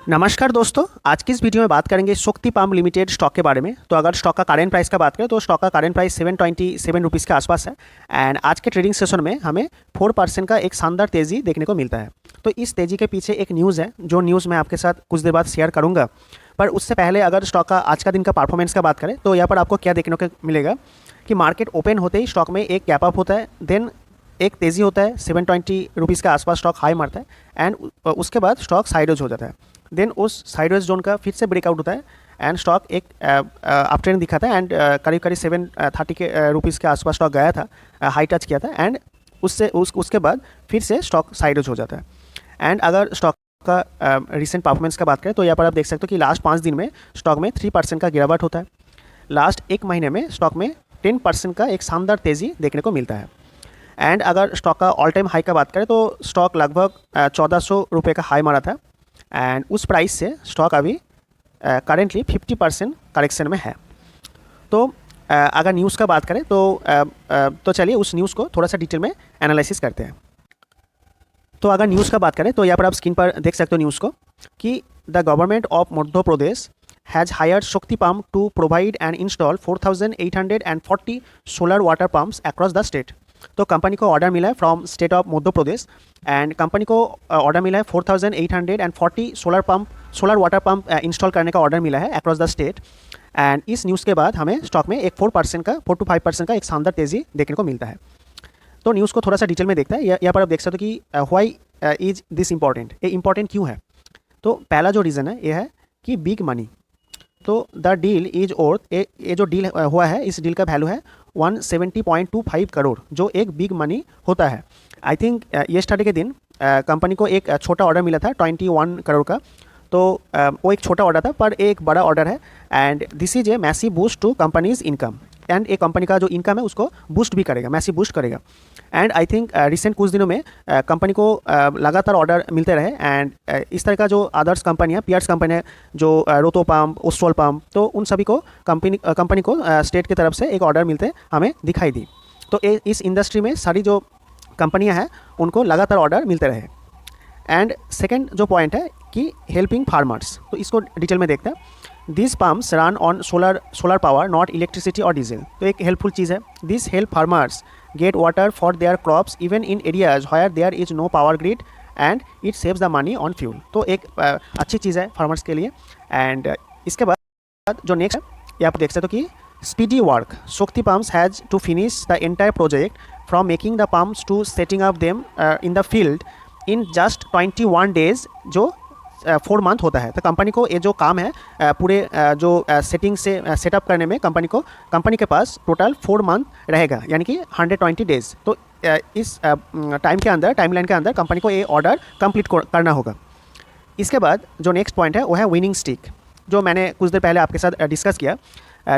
नमस्कार दोस्तों, आज की इस वीडियो में बात करेंगे शक्ति पाम लिमिटेड स्टॉक के बारे में। तो अगर स्टॉक का करेंट प्राइस का बात करें तो स्टॉक का करेंट प्राइस 727 रुपीज़ के आसपास है एंड आज के ट्रेडिंग सेशन में हमें 4% का एक शानदार तेज़ी देखने को मिलता है। तो इस तेज़ी के पीछे एक न्यूज़ है, जो न्यूज़ मैं आपके साथ कुछ देर बाद शेयर करूँगा। पर उससे पहले अगर स्टॉक का आज का दिन का परफॉर्मेंस का बात करें तो यहाँ पर आपको क्या देखने को मिलेगा कि मार्केट ओपन होते ही स्टॉक में एक गैप अप होता है, देन एक तेज़ी होता है, 720 रुपीज़ के आसपास स्टॉक हाई मारता है एंड उसके बाद स्टॉक साइडवेज हो जाता है। देन उस साइडवेज जोन का फिर से ब्रेकआउट होता है एंड स्टॉक एक अप ट्रेंड दिखाता है एंड करीब करीब 730 के रुपीज़ के आसपास स्टॉक गया था, हाई टच किया था एंड उसके बाद फिर से स्टॉक साइडवेज हो जाता है। एंड अगर स्टॉक का रिसेंट परफॉर्मेंस का बात करें तो यहाँ पर आप देख सकते हो कि लास्ट 5 दिन में स्टॉक में 3% का गिरावट होता है। लास्ट एक महीने में स्टॉक में 10% का एक शानदार तेज़ी देखने को मिलता है। एंड अगर स्टॉक का ऑल टाइम हाई का बात करें तो स्टॉक लगभग 1400 रुपये का हाई मारा था एंड उस प्राइस से स्टॉक अभी करेंटली 50% करेक्शन में है। तो अगर न्यूज़ का बात करें तो चलिए उस न्यूज़ को थोड़ा सा डिटेल में एनालिसिस करते हैं। तो अगर न्यूज़ का बात करें तो यहाँ पर आप स्क्रीन पर देख सकते हो न्यूज़ को कि the government of Madhya Pradesh has hired Shakti pump to provide and install 4840 solar water pumps across the state. तो कंपनी को ऑर्डर मिला है from state of Madhya Pradesh and company को ऑर्डर मिला है 4840 सोलर वाटर पंप इंस्टॉल करने का ऑर्डर मिला है अक्रॉस द स्टेट। एंड इस न्यूज़ के बाद हमें स्टॉक में एक 4 to 5% का एक शानदार तेज़ी देखने को मिलता है। तो न्यूज़ को थोड़ा सा डिटेल में देखता है। यहाँ पर आप देख सकते हो कि व्हाई इज दिस इम्पॉर्टेंट, ये इंपॉर्टेंट क्यों है। तो पहला जो रीज़न है ये है कि बिग मनी। तो द डील इज वर्थ, ये जो डील हुआ है इस डील का वैल्यू है 170.25 करोड़, जो एक बिग मनी होता है। आई थिंक येस्टरडे के दिन कंपनी को एक छोटा ऑर्डर मिला था 21 करोड़ का। तो वो एक छोटा ऑर्डर था पर एक बड़ा ऑर्डर है and this is a massive boost to companies income and एक कंपनी का जो इनकम है उसको बूस्ट भी करेगा, मैसिव बूस्ट करेगा। एंड आई थिंक रिसेंट कुछ दिनों में कंपनी को लगातार ऑर्डर मिलते रहे एंड इस तरह का जो अदर्स कंपनी है, पीयर्स कंपनी है, जो रोतो पंप, ओस्ट्रोल पंप, तो उन सभी को कंपनी को स्टेट की तरफ से एक ऑर्डर मिलते हमें दिखाई दी। तो इस इंडस्ट्री में सारी जो कंपनियां हैं उनको लगातार ऑर्डर मिलते रहे। एंड सेकेंड जो पॉइंट है कि हेल्पिंग फार्मर्स, तो इसको डिटेल में देखते हैं। This pumps run on solar power, not electricity और डीजल। तो एक हेल्पफुल चीज़ है। This help farmers get water for their crops even in areas where there is no power grid and it saves the money on fuel. तो एक अच्छी चीज़ है farmers के लिए। एंड इसके बाद जो नेक्स्ट है ये आप देख सकते हो कि speedy work, Shakti pumps has to finish the entire project from making the pumps to setting up them in the field in just 21 days, जो 4 मंथ होता है। तो कंपनी को ये जो काम है पूरे जो सेटिंग से सेटअप करने में कंपनी के पास टोटल 4 मंथ रहेगा, यानी कि 120 डेज। तो इस टाइमलाइन के अंदर कंपनी को ये ऑर्डर कंप्लीट करना होगा। इसके बाद जो नेक्स्ट पॉइंट है वो है विनिंग स्टिक, जो मैंने कुछ देर पहले आपके साथ डिस्कस किया।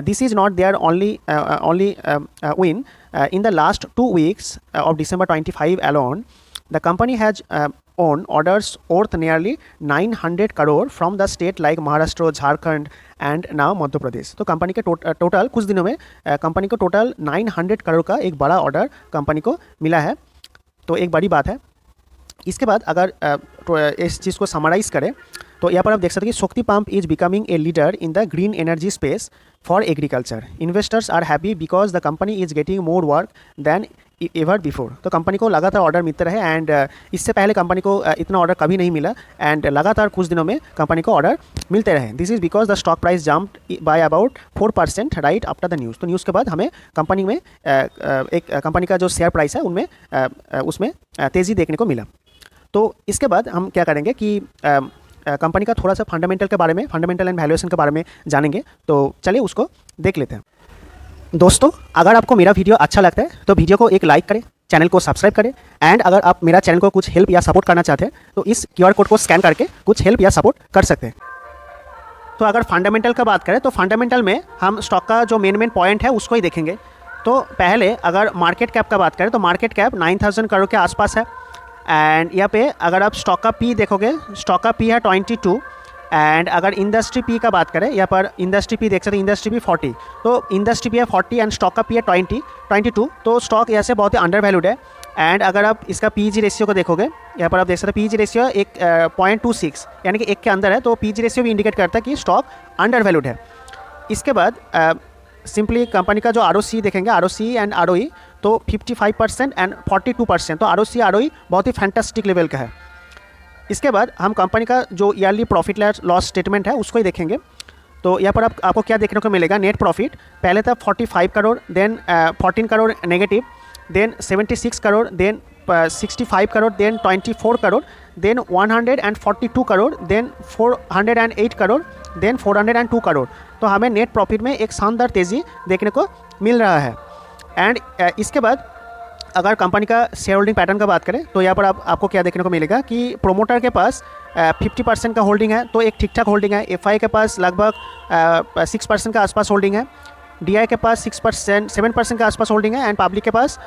This is not their only win in the last 2 weeks of December 25 alone. The company has won orders worth nearly 900 crore from the state like Maharashtra, Jharkhand and now Madhya Pradesh. तो company के total कुछ दिनों में company को total 900 crore का एक बड़ा order company को मिला है। तो एक बड़ी बात है। इसके बाद अगर इस चीज़ को समराइज़ करें तो यहाँ पर आप देख सकते हैं कि Shakti pump is becoming a leader in the green energy space for agriculture. Investors are happy because the company is getting more work than ever before. तो कंपनी को लगातार ऑर्डर मिलते रहे एंड इससे पहले कंपनी को इतना ऑर्डर कभी नहीं मिला एंड लगातार कुछ दिनों में कंपनी को ऑर्डर मिलते रहे। This is because the stock price jumped by about 4% right after the news. तो न्यूज़ के बाद हमें कंपनी में एक कंपनी का जो शेयर प्राइस है उनमें उसमें तेज़ी देखने को मिला। तो इसके बाद हम क्या करेंगे कि कंपनी का थोड़ा सा फंडामेंटल एंड वैल्यूएशन के बारे में जानेंगे। तो चलिए उसको देख लेते हैं। दोस्तों, अगर आपको मेरा वीडियो अच्छा लगता है तो वीडियो को एक लाइक करें, चैनल को सब्सक्राइब करें एंड अगर आप मेरा चैनल को कुछ हेल्प या सपोर्ट करना चाहते हैं तो इस QR कोड को स्कैन करके कुछ हेल्प या सपोर्ट कर सकते हैं। तो अगर फंडामेंटल का बात करें तो फंडामेंटल में हम स्टॉक का जो मेन पॉइंट है उसको ही देखेंगे। तो पहले अगर मार्केट कैप का बात करें तो मार्केट कैप 9000 करोड़ के आसपास है एंड यहाँ पे अगर आप स्टॉक का पी देखोगे, स्टॉक का पी है 22 एंड अगर इंडस्ट्री पी का बात करें यहाँ पर इंडस्ट्री पी देख सकते हैं, इंडस्ट्री पी 40, तो इंडस्ट्री पी है 40 एंड स्टॉक का पी है 22, तो स्टॉक यहाँ से बहुत ही अंडर वैल्यूड है एंड अगर आप इसका पीजी रेशियो को देखोगे, यहाँ पर आप देख सकते हैं पीजी रेशियो एक 0.26 यानी कि 1 के अंदर है, तो पीजी रेशियो भी इंडिकेट करता है कि स्टॉक अंडर वैल्यूड है। इसके बाद सिंपली कंपनी का जो आरओसी देखेंगे, आरओसी एंड आरओई, तो 55% एंड 42%, तो आरओसी आरओई बहुत ही फैंटास्टिक लेवल का है। इसके बाद हम कंपनी का जो ईयरली प्रॉफिट लॉस स्टेटमेंट है उसको ही देखेंगे। तो यहाँ पर आपको क्या देखने को मिलेगा, नेट प्रॉफिट पहले था 45 crore, then 14 crore negative, then 76 crore, then 65 crore, then 24 crore, then 142 crore, then 408 crore, then 402 crore. तो हमें नेट प्रॉफिट में एक शानदार तेज़ी देखने को मिल रहा है। एंड इसके बाद अगर कंपनी का शेयर होल्डिंग पैटर्न का बात करें तो यहाँ पर आपको क्या देखने को मिलेगा कि प्रोमोटर के पास 50% का होल्डिंग है, तो एक ठीक ठाक होल्डिंग है। एफआई के पास लगभग 6% का आसपास होल्डिंग है, डीआई के पास 7% का आसपास होल्डिंग है, एंड पब्लिक के पास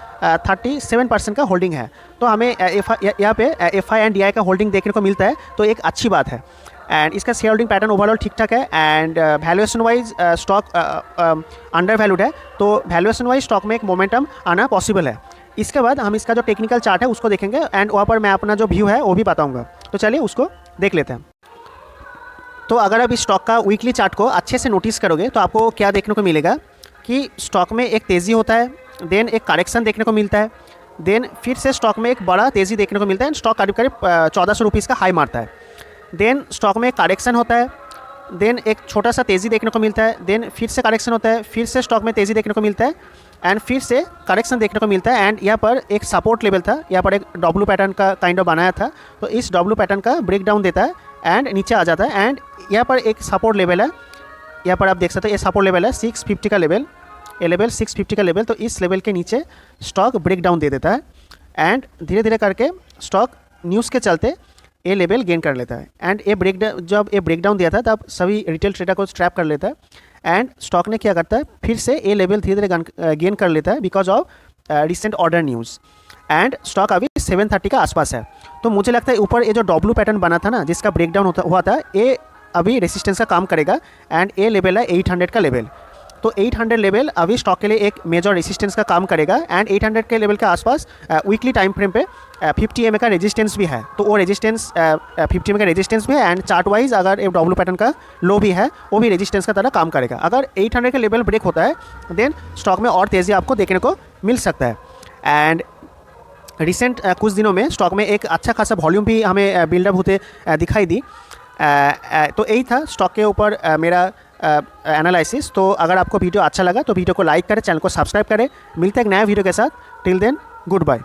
37% का होल्डिंग है। तो हमें यहाँ पे एफआई एंड डीआई का होल्डिंग देखने को मिलता है, तो एक अच्छी बात है। एंड इसका शेयर होल्डिंग पैटर्न ओवरऑल ठीक ठाक है। And valuation wise stock under valued है, तो वैल्यूएशन वाइज स्टॉक में एक मोमेंटम आना पॉसिबल है। इसके बाद हम इसका जो टेक्निकल चार्ट है उसको देखेंगे, एंड वहाँ पर मैं अपना जो व्यू है वो भी बताऊँगा। तो चलिए उसको देख लेते हैं। तो अगर आप इस स्टॉक का वीकली चार्ट को अच्छे से नोटिस करोगे तो आपको क्या देखने को मिलेगा कि स्टॉक में एक तेज़ी होता है, देन एक करेक्शन देखने को मिलता है, देन फिर से स्टॉक में एक बड़ा तेज़ी देखने को मिलता है, स्टॉक करीब करीब 1400 रुपीज़ का हाई मारता है, देन स्टॉक में एक करेक्शन होता है, देन एक छोटा सा तेज़ी देखने को मिलता है, देन फिर से करेक्शन होता है, फिर से स्टॉक में तेज़ी देखने को मिलता है, एंड फिर से करेक्शन देखने को मिलता है। एंड यहाँ पर एक सपोर्ट लेवल था, यहाँ पर एक डब्ल्यू पैटर्न का काइंड ऑफ बनाया था, तो इस डब्ल्यू पैटर्न का ब्रेक डाउन देता है एंड नीचे आ जाता है। एंड यहाँ पर एक सपोर्ट लेवल है, यहाँ पर आप देख सकते हैं ये सपोर्ट लेवल है 650 का लेवल, ये लेवल 650 का लेवल, तो इस लेवल के नीचे स्टॉक ब्रेक डाउन दे देता है एंड धीरे धीरे करके स्टॉक न्यूज़ के चलते ये लेवल गेन कर लेता है। एंड ये जब ये ब्रेक डाउन दिया था तब सभी रिटेल ट्रेडर को ट्रैप कर लेता है, एंड स्टॉक ने क्या करता है फिर से ये लेवल धीरे धीरे गेन कर लेता है because of recent order news. And stock अभी 730 का आसपास है। तो मुझे लगता है ऊपर ये जो डब्ल्यू पैटर्न बना था ना, जिसका ब्रेकडाउन हुआ था, ये अभी रेसिस्टेंस का काम करेगा। एंड ये लेवल है 800 का लेवल, तो 800 लेवल अभी स्टॉक के लिए एक मेजर रेसिस्टेंस का काम करेगा। एंड 800 के लेवल के आसपास वीकली टाइम फ्रेम पे 50 EMA का रेजिस्टेंस भी है, तो वो रेजिस्टेंस 50 EMA का रेजिस्टेंस भी है। एंड चार्ट वाइज अगर एक डब्ल्यू पैटर्न का लो भी है, वो भी रेजिस्टेंस का तरह काम करेगा। अगर 800 का लेवल ब्रेक होता है देन स्टॉक में और तेज़ी आपको देखने को मिल सकता है। एंड रिसेंट कुछ दिनों में स्टॉक में एक अच्छा खासा वॉल्यूम भी हमें बिल्डअप होते दिखाई दी। तो यही था स्टॉक के ऊपर मेरा एनालिसिस। तो अगर आपको वीडियो अच्छा लगा तो वीडियो को लाइक करें, चैनल को सब्सक्राइब करें। मिलते हैं एक नया वीडियो के साथ। Till then good bye.